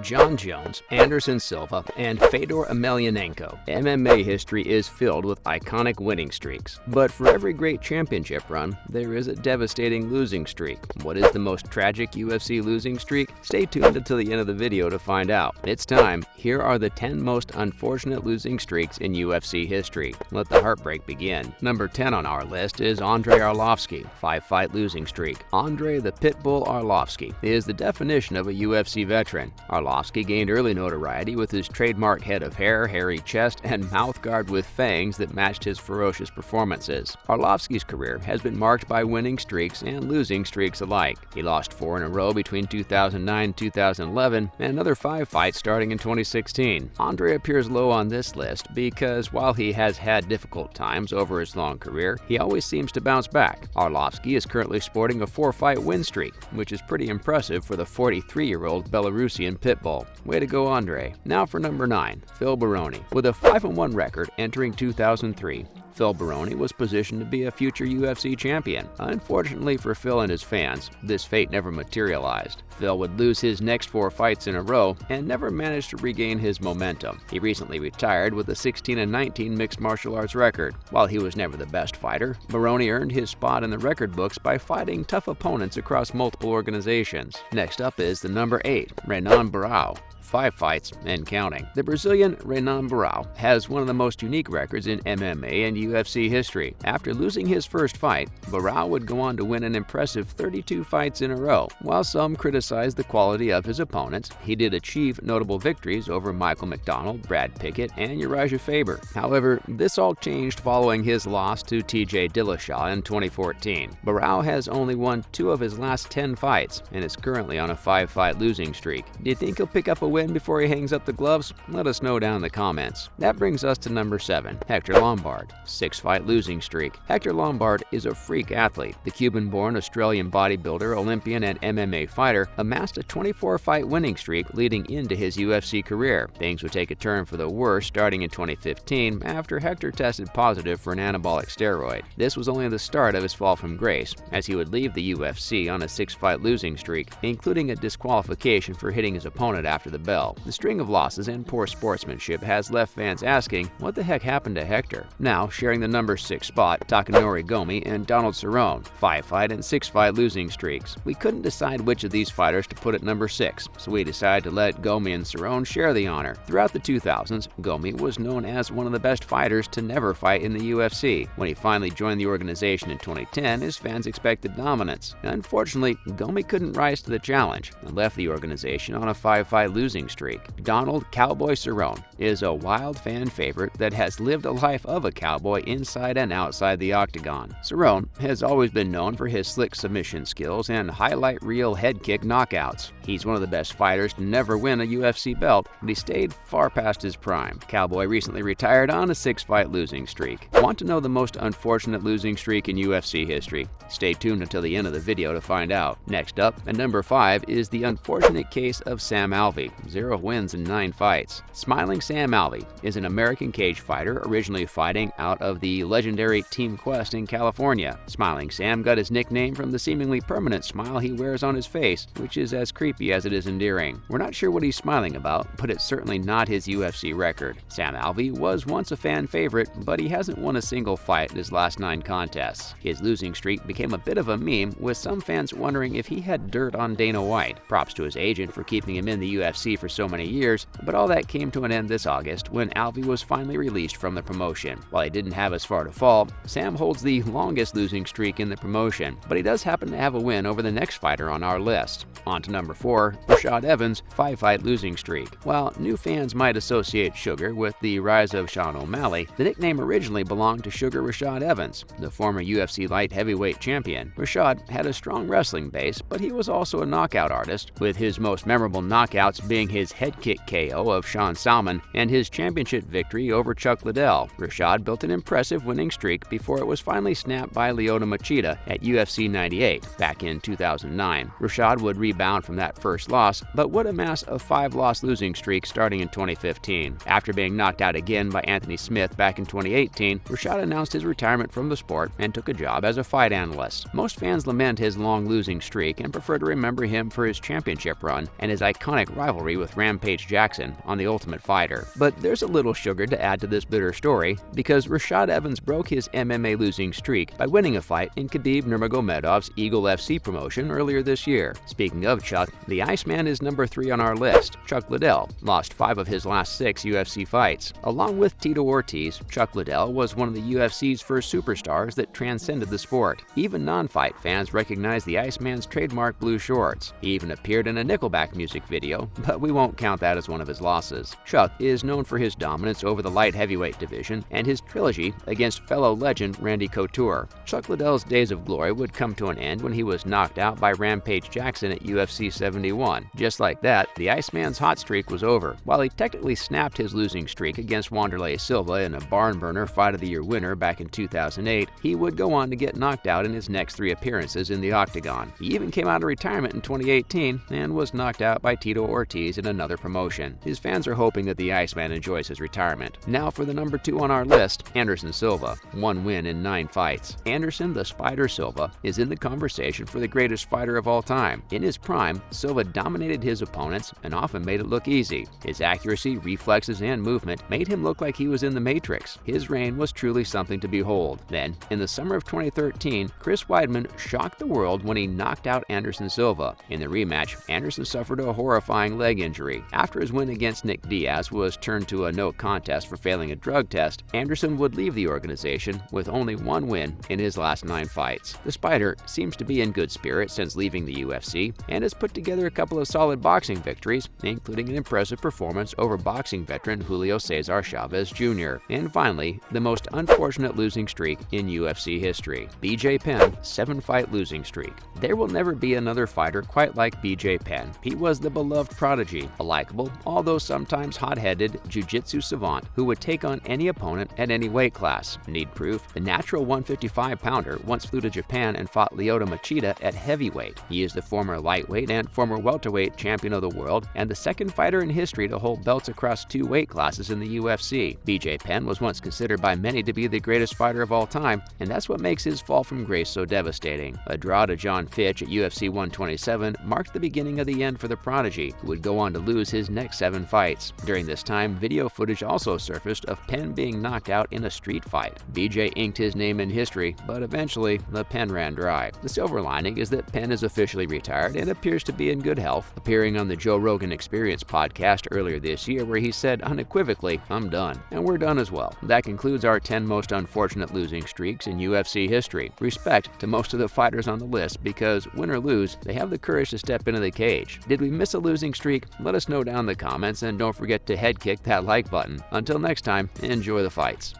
John Jones, Anderson Silva, and Fedor Emelianenko. MMA history is filled with iconic winning streaks. But for every great championship run, there is a devastating losing streak. What is the most tragic UFC losing streak? Stay tuned until the end of the video to find out. It's time. Here are the 10 most unfortunate losing streaks in UFC history. Let the heartbreak begin. Number 10 on our list is Andrei Arlovski, 5-fight losing streak. Andrei the Pitbull Arlovski is the definition of a UFC veteran. Arlovski gained early notoriety with his trademark head of hair, hairy chest, and mouth guard with fangs that matched his ferocious performances. Arlovski's career has been marked by winning streaks and losing streaks alike. He lost 4 in a row between 2009 and 2011, and another 5 fights starting in 2016. Andrei appears low on this list because while he has had difficult times over his long career, he always seems to bounce back. Arlovski is currently sporting a 4-fight win streak, which is pretty impressive for the 43-year-old Belarusian pitbull. Way to go, Andrei. Now for number 9, Phil Baroni. With a 5-1 record entering 2003, Phil Baroni was positioned to be a future UFC champion. Unfortunately for Phil and his fans, this fate never materialized. Phil would lose his next 4 fights in a row and never managed to regain his momentum. He recently retired with a 16-19 mixed martial arts record. While he was never the best fighter, Baroni earned his spot in the record books by fighting tough opponents across multiple organizations. Next up is the number 8, Renan Barão. 5 fights and counting. The Brazilian Renan Barão has one of the most unique records in MMA and UFC history. After losing his first fight, Barão would go on to win an impressive 32 fights in a row. While some criticized the quality of his opponents, he did achieve notable victories over Michael McDonald, Brad Pickett, and Uriah Faber. However, this all changed following his loss to TJ Dillashaw in 2014. Barão has only won 2 of his last 10 fights and is currently on a 5-fight losing streak. Do you think he'll pick up a win before he hangs up the gloves? Let us know down in the comments. That brings us to number 7, Hector Lombard, 6-fight losing streak. Hector Lombard is a freak athlete. The Cuban-born Australian bodybuilder, Olympian, and MMA fighter amassed a 24-fight winning streak leading into his UFC career. Things would take a turn for the worse starting in 2015 after Hector tested positive for an anabolic steroid. This was only the start of his fall from grace, as he would leave the UFC on a 6-fight losing streak, including a disqualification for hitting his opponent after the bell. The string of losses and poor sportsmanship has left fans asking, what the heck happened to Hector? Now, sharing the number 6 spot, Takanori Gomi and Donald Cerrone, 5-fight and 6-fight losing streaks. We couldn't decide which of these fighters to put at number 6, so we decided to let Gomi and Cerrone share the honor. Throughout the 2000s, Gomi was known as one of the best fighters to never fight in the UFC. When he finally joined the organization in 2010, his fans expected dominance. Unfortunately, Gomi couldn't rise to the challenge and left the organization on a 5-fight losing streak. Donald "Cowboy" Cerrone is a wild fan favorite that has lived a life of a cowboy inside and outside the Octagon. Cerrone has always been known for his slick submission skills and highlight reel head kick knockouts. He's one of the best fighters to never win a UFC belt, but he stayed far past his prime. Cowboy recently retired on a 6-fight losing streak. Want to know the most unfortunate losing streak in UFC history? Stay tuned until the end of the video to find out. Next up, at number 5, is the unfortunate case of Sam Alvey, 0 wins in 9 fights. Smiling Sam Alvey is an American cage fighter originally fighting out of the legendary Team Quest in California. Smiling Sam got his nickname from the seemingly permanent smile he wears on his face, which is as creepy as it is endearing. We're not sure what he's smiling about, but it's certainly not his UFC record. Sam Alvey was once a fan favorite, but he hasn't won a single fight in his last 9 contests. His losing streak became a bit of a meme, with some fans wondering if he had dirt on Dana White. Props to his agent for keeping him in the UFC for so many years, but all that came to an end this August when Alvey was finally released from the promotion. While he didn't have as far to fall, Sam holds the longest losing streak in the promotion, but he does happen to have a win over the next fighter on our list. On to number 4, Rashad Evans, 5-fight losing streak. While new fans might associate Sugar with the rise of Sean O'Malley, the nickname originally belonged to Sugar Rashad Evans, the former UFC light heavyweight champion. Rashad had a strong wrestling base, but he was also a knockout artist, with his most memorable knockouts being his head kick KO of Sean Salmon and his championship victory over Chuck Liddell. Rashad built an impressive winning streak before it was finally snapped by Lyoto Machida at UFC 98 back in 2009. Rashad would rebound from that that first loss, but would amass a 5-loss losing streak starting in 2015. After being knocked out again by Anthony Smith back in 2018, Rashad announced his retirement from the sport and took a job as a fight analyst. Most fans lament his long losing streak and prefer to remember him for his championship run and his iconic rivalry with Rampage Jackson on The Ultimate Fighter. But there's a little sugar to add to this bitter story, because Rashad Evans broke his MMA losing streak by winning a fight in Khabib Nurmagomedov's Eagle FC promotion earlier this year. Speaking of Chuck, the Iceman is number 3 on our list. Chuck Liddell lost 5 of his last 6 UFC fights. Along with Tito Ortiz, Chuck Liddell was one of the UFC's first superstars that transcended the sport. Even non-fight fans recognize the Iceman's trademark blue shorts. He even appeared in a Nickelback music video, but we won't count that as one of his losses. Chuck is known for his dominance over the light heavyweight division and his trilogy against fellow legend Randy Couture. Chuck Liddell's days of glory would come to an end when he was knocked out by Rampage Jackson at UFC 71. Just like that, the Iceman's hot streak was over. While he technically snapped his losing streak against Wanderlei Silva in a barn-burner Fight of the Year winner back in 2008, he would go on to get knocked out in his next 3 appearances in the Octagon. He even came out of retirement in 2018 and was knocked out by Tito Ortiz in another promotion. His fans are hoping that the Iceman enjoys his retirement. Now for the number 2 on our list, Anderson Silva. 1 win in 9 fights. Anderson the Spider Silva is in the conversation for the greatest fighter of all time. In his prime, Silva dominated his opponents and often made it look easy. His accuracy, reflexes, and movement made him look like he was in the Matrix. His reign was truly something to behold. Then, in the summer of 2013, Chris Weidman shocked the world when he knocked out Anderson Silva. In the rematch, Anderson suffered a horrifying leg injury. After his win against Nick Diaz was turned to a no contest for failing a drug test, Anderson would leave the organization with only 1 win in his last 9 fights. The Spider seems to be in good spirits since leaving the UFC and has put together a couple of solid boxing victories, including an impressive performance over boxing veteran Julio Cesar Chavez Jr. And finally, the most unfortunate losing streak in UFC history. BJ Penn, 7-fight losing streak. There will never be another fighter quite like BJ Penn. He was the beloved prodigy, a likable, although sometimes hot-headed, jiu-jitsu savant who would take on any opponent at any weight class. Need proof? The natural 155-pounder once flew to Japan and fought Lyoto Machida at heavyweight. He is the former lightweight and former welterweight champion of the world and the second fighter in history to hold belts across 2 weight classes in the UFC. BJ Penn was once considered by many to be the greatest fighter of all time, and that's what makes his fall from grace so devastating. A draw to John Fitch at UFC 127 marked the beginning of the end for the prodigy, who would go on to lose his next 7 fights. During this time, video footage also surfaced of Penn being knocked out in a street fight. BJ inked his name in history, but eventually the pen ran dry. The silver lining is that Penn is officially retired and appears to be in good health, appearing on the Joe Rogan Experience podcast earlier this year where he said unequivocally, "I'm done." And we're done as well. That concludes our 10 most unfortunate losing streaks in UFC history. Respect to most of the fighters on the list because, win or lose, they have the courage to step into the cage. Did we miss a losing streak? Let us know down in the comments and don't forget to head kick that like button. Until next time, enjoy the fights.